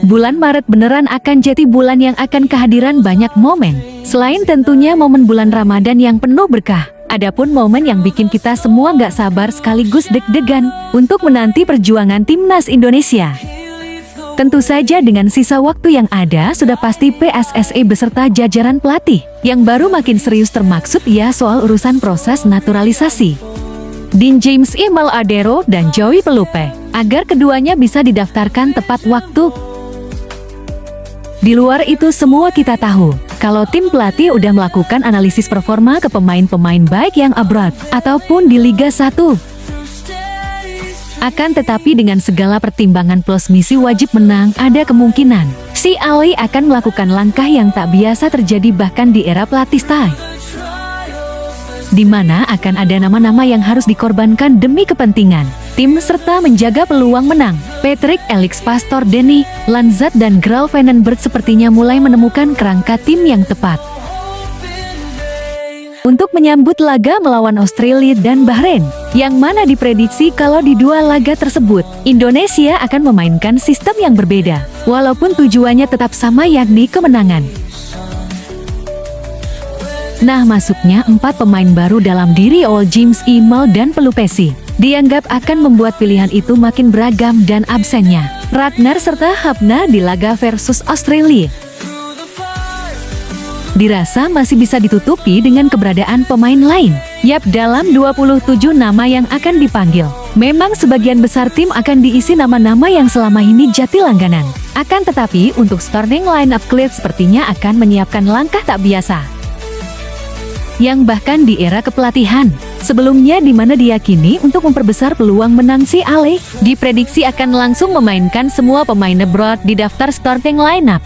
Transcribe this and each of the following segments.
Bulan Maret beneran akan jadi bulan yang akan kehadiran banyak momen. Selain tentunya momen bulan Ramadan yang penuh berkah, adapun momen yang bikin kita semua gak sabar sekaligus deg-degan untuk menanti perjuangan timnas Indonesia. Tentu saja dengan sisa waktu yang ada sudah pasti PSSI beserta jajaran pelatih yang baru makin serius termaksud ya soal urusan proses naturalisasi Dean James Imal Adero dan Joey Pelupe agar keduanya bisa didaftarkan tepat waktu. Di luar itu semua kita tahu kalau tim pelatih udah melakukan analisis performa ke pemain-pemain baik yang abroad ataupun di Liga 1. Akan tetapi dengan segala pertimbangan plus misi wajib menang, ada kemungkinan si Ali akan melakukan langkah yang tak biasa terjadi bahkan di era pelatih style, di mana akan ada nama-nama yang harus dikorbankan demi kepentingan tim serta menjaga peluang menang. Patrick Elix Pastor Denny, Lanzat dan Graal Vandenberg sepertinya mulai menemukan kerangka tim yang tepat untuk menyambut laga melawan Australia dan Bahrain, yang mana diprediksi kalau di dua laga tersebut, Indonesia akan memainkan sistem yang berbeda, walaupun tujuannya tetap sama yakni kemenangan. Nah, masuknya 4 pemain baru dalam diri All James Imal dan Pelupesi dianggap akan membuat pilihan itu makin beragam dan absennya Ragnar serta Hapna di laga versus Australia dirasa masih bisa ditutupi dengan keberadaan pemain lain. Yap, dalam 27 nama yang akan dipanggil, memang sebagian besar tim akan diisi nama-nama yang selama ini jadi langganan. Akan tetapi untuk starting line up clear sepertinya akan menyiapkan langkah tak biasa, yang bahkan di era kepelatihan sebelumnya di mana diyakini untuk memperbesar peluang menang si Ale, diprediksi akan langsung memainkan semua pemain abroad di daftar starting lineup.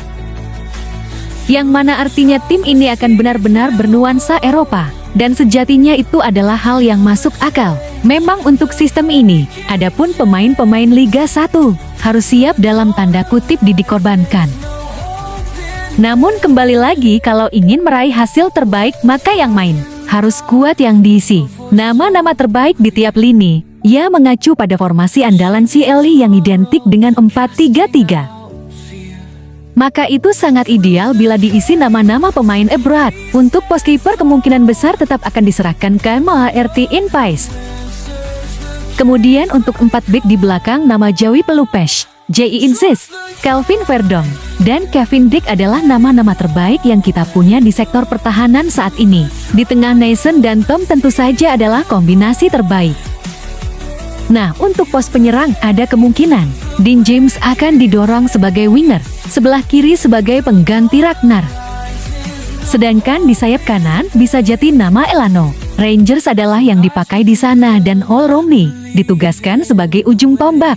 Yang mana artinya tim ini akan benar-benar bernuansa Eropa, dan sejatinya itu adalah hal yang masuk akal. Memang untuk sistem ini, adapun pemain-pemain Liga 1 harus siap dalam tanda kutip dikorbankan. Namun kembali lagi kalau ingin meraih hasil terbaik maka yang main harus kuat yang diisi nama-nama terbaik di tiap lini. Ia mengacu pada formasi andalan si Eli yang identik dengan 4-3-3. Maka itu sangat ideal bila diisi nama-nama pemain abroad. Untuk pos kiper kemungkinan besar tetap akan diserahkan ke MHRT Inpais. Kemudian untuk 4 bek di belakang nama Joey Pelupes, J.I. Inzis, Kelvin Verdong, dan Kevin Dick adalah nama-nama terbaik yang kita punya di sektor pertahanan saat ini. Di tengah Nason dan Tom tentu saja adalah kombinasi terbaik. Nah, untuk pos penyerang ada kemungkinan Dean James akan didorong sebagai winger, sebelah kiri sebagai pengganti Ragnar. Sedangkan di sayap kanan bisa jadi nama Elano. Rangers adalah yang dipakai di sana dan Hall Romney ditugaskan sebagai ujung tombak.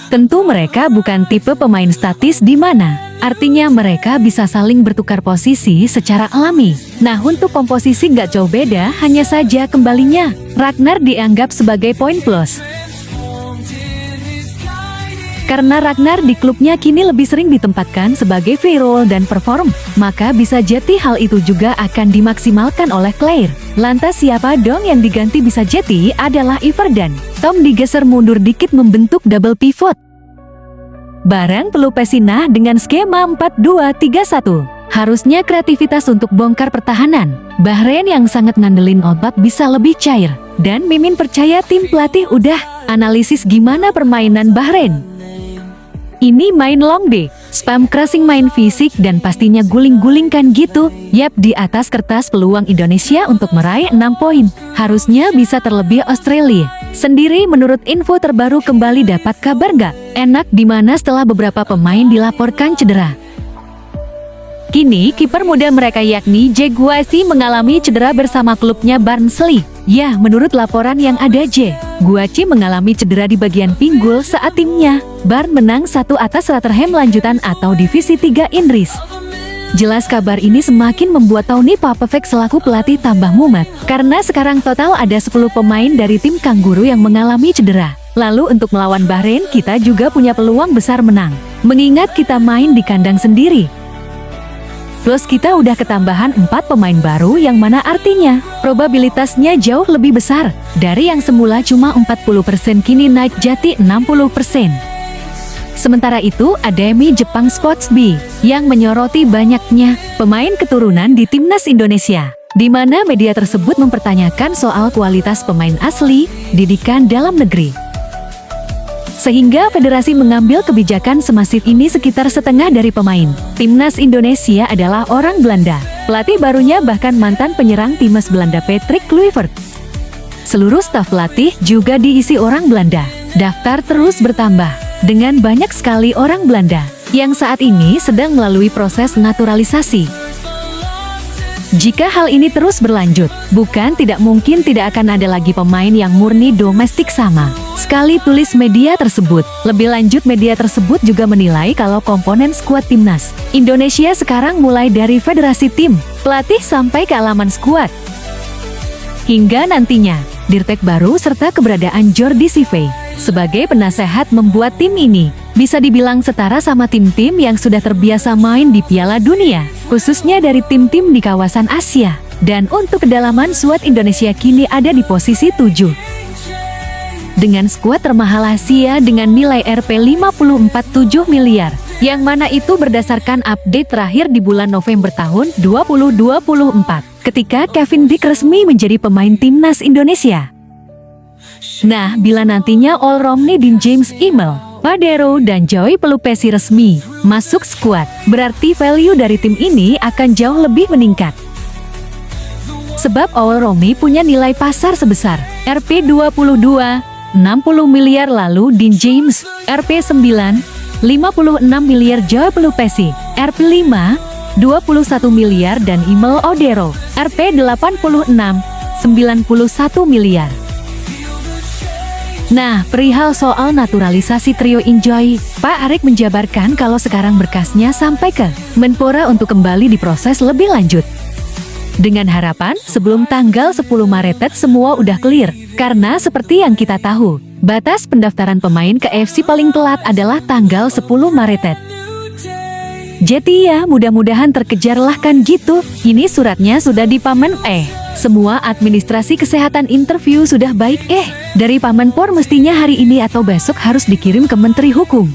Tentu mereka bukan tipe pemain statis di mana artinya mereka bisa saling bertukar posisi secara alami. Nah, untuk komposisi nggak jauh beda, hanya saja kembalinya Ragnar dianggap sebagai poin plus. Karena Ragnar di klubnya kini lebih sering ditempatkan sebagai free role dan perform, maka bisa jadi hal itu juga akan dimaksimalkan oleh Claire. Lantas siapa dong yang diganti? Bisa jadi adalah Iverdan. Tom digeser mundur dikit membentuk double pivot. Barang Pelupesinah dengan skema 4-2-3-1. Harusnya kreativitas untuk bongkar pertahanan. Bahrain yang sangat ngandelin otot bisa lebih cair. Dan Mimin percaya tim pelatih udah analisis gimana permainan Bahrain. Ini main long day, spam crossing, main fisik, dan pastinya guling-gulingkan gitu. Yap, di atas kertas peluang Indonesia untuk meraih 6 poin harusnya bisa terlebih Australia sendiri. Menurut info terbaru kembali dapat kabar nggak enak dimana setelah beberapa pemain dilaporkan cedera. Kini kiper muda mereka yakni J. Guaci mengalami cedera bersama klubnya Barnsley. Ya, menurut laporan yang ada J. Guaci mengalami cedera di bagian pinggul saat timnya Barn menang 1 atas Rotherham lanjutan atau Divisi 3 Inggris. Jelas kabar ini semakin membuat Tony Popovic selaku pelatih tambah mumet, karena sekarang total ada 10 pemain dari tim Kanguru yang mengalami cedera. Lalu untuk melawan Bahrain kita juga punya peluang besar menang, mengingat kita main di kandang sendiri. Plus kita udah ketambahan 4 pemain baru yang mana artinya probabilitasnya jauh lebih besar. Dari yang semula cuma 40% kini naik jadi 60%. Sementara itu, ada Mi Jepang Sports B yang menyoroti banyaknya pemain keturunan di timnas Indonesia, di mana media tersebut mempertanyakan soal kualitas pemain asli didikan dalam negeri. Sehingga federasi mengambil kebijakan semasif ini sekitar setengah dari pemain timnas Indonesia adalah orang Belanda. Pelatih barunya bahkan mantan penyerang timnas Belanda Patrick Kluivert. Seluruh staf pelatih juga diisi orang Belanda. Daftar terus bertambah dengan banyak sekali orang Belanda yang saat ini sedang melalui proses naturalisasi. Jika hal ini terus berlanjut, bukan tidak mungkin tidak akan ada lagi pemain yang murni domestik sama sekali, tulis media tersebut. Lebih lanjut, media tersebut juga menilai kalau komponen skuad timnas Indonesia sekarang mulai dari federasi tim, pelatih sampai ke alaman skuad. Hingga nantinya, Dirtek baru serta keberadaan Jordi Sive sebagai penasehat membuat tim ini bisa dibilang setara sama tim-tim yang sudah terbiasa main di Piala Dunia, khususnya dari tim-tim di kawasan Asia. Dan untuk kedalaman skuad Indonesia kini ada di posisi 7. Dengan skuad termahal Asia dengan nilai Rp 54,7 miliar, yang mana itu berdasarkan update terakhir di bulan November tahun 2024, ketika Kevin Dick resmi menjadi pemain timnas Indonesia. Nah, bila nantinya All Romney dan James Emil Padero dan Joey Pelupesi resmi masuk skuad, berarti value dari tim ini akan jauh lebih meningkat. Sebab All Romney punya nilai pasar sebesar Rp 22,60 miliar, lalu Dean James Rp 9,56 miliar, Joey Pelupesi Rp 5,21 miliar, dan Emil Odero Rp 86,91 miliar. Nah, perihal soal naturalisasi trio Enjoy, Pak Arik menjabarkan kalau sekarang berkasnya sampai ke Menpora untuk kembali diproses lebih lanjut. Dengan harapan sebelum tanggal 10 Maret semua udah clear, karena seperti yang kita tahu, batas pendaftaran pemain ke AFC paling telat adalah tanggal 10 Maret. Jadi ya, mudah-mudahan terkejarlah kan gitu. Ini suratnya sudah dipamen, semua administrasi kesehatan interview sudah baik, dari Pamenpor mestinya hari ini atau besok harus dikirim ke Menteri Hukum.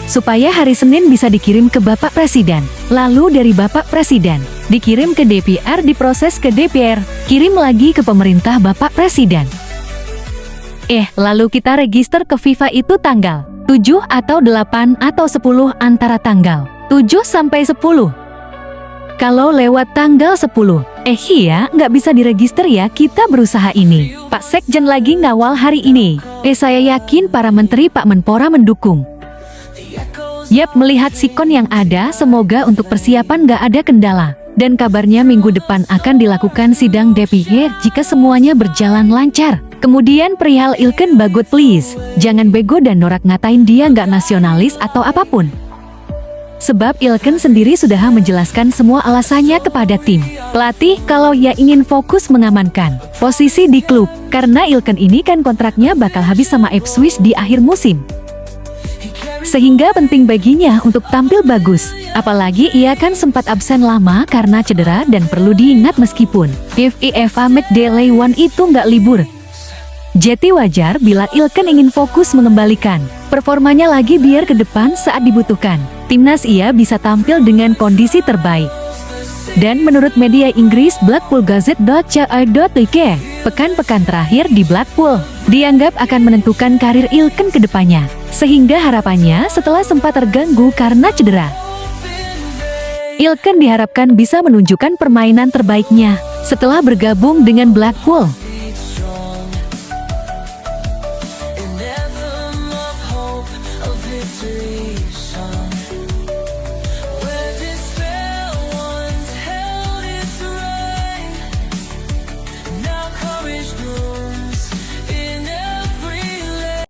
Supaya hari Senin bisa dikirim ke Bapak Presiden, lalu dari Bapak Presiden, dikirim ke DPR, diproses ke DPR, kirim lagi ke pemerintah Bapak Presiden. Lalu kita register ke FIFA itu tanggal 7 atau 8 atau 10 antara tanggal 7 sampai 10. Kalau lewat tanggal 10, iya nggak bisa diregister ya, kita berusaha ini. Pak Sekjen lagi ngawal hari ini. Saya yakin para menteri Pak Menpora mendukung. Yap, melihat sikon yang ada, semoga untuk persiapan nggak ada kendala. Dan kabarnya minggu depan akan dilakukan sidang DPR jika semuanya berjalan lancar. Kemudian perihal Ilken Bagot, please, jangan bego dan norak ngatain dia nggak nasionalis atau apapun. Sebab Ilken sendiri sudah menjelaskan semua alasannya kepada tim pelatih kalau ia ingin fokus mengamankan posisi di klub. Karena Ilken ini kan kontraknya bakal habis sama Ipswich di akhir musim. Sehingga penting baginya untuk tampil bagus. Apalagi ia kan sempat absen lama karena cedera, dan perlu diingat meskipun FIFA Matchday 1 itu nggak libur. Jadi wajar bila Ilken ingin fokus mengembalikan performanya lagi biar ke depan saat dibutuhkan timnas ia bisa tampil dengan kondisi terbaik. Dan menurut media Inggris blackpoolgazette.co.uk, pekan-pekan terakhir di Blackpool dianggap akan menentukan karir Ilken ke depannya, sehingga harapannya setelah sempat terganggu karena cedera, Ilken diharapkan bisa menunjukkan permainan terbaiknya setelah bergabung dengan Blackpool.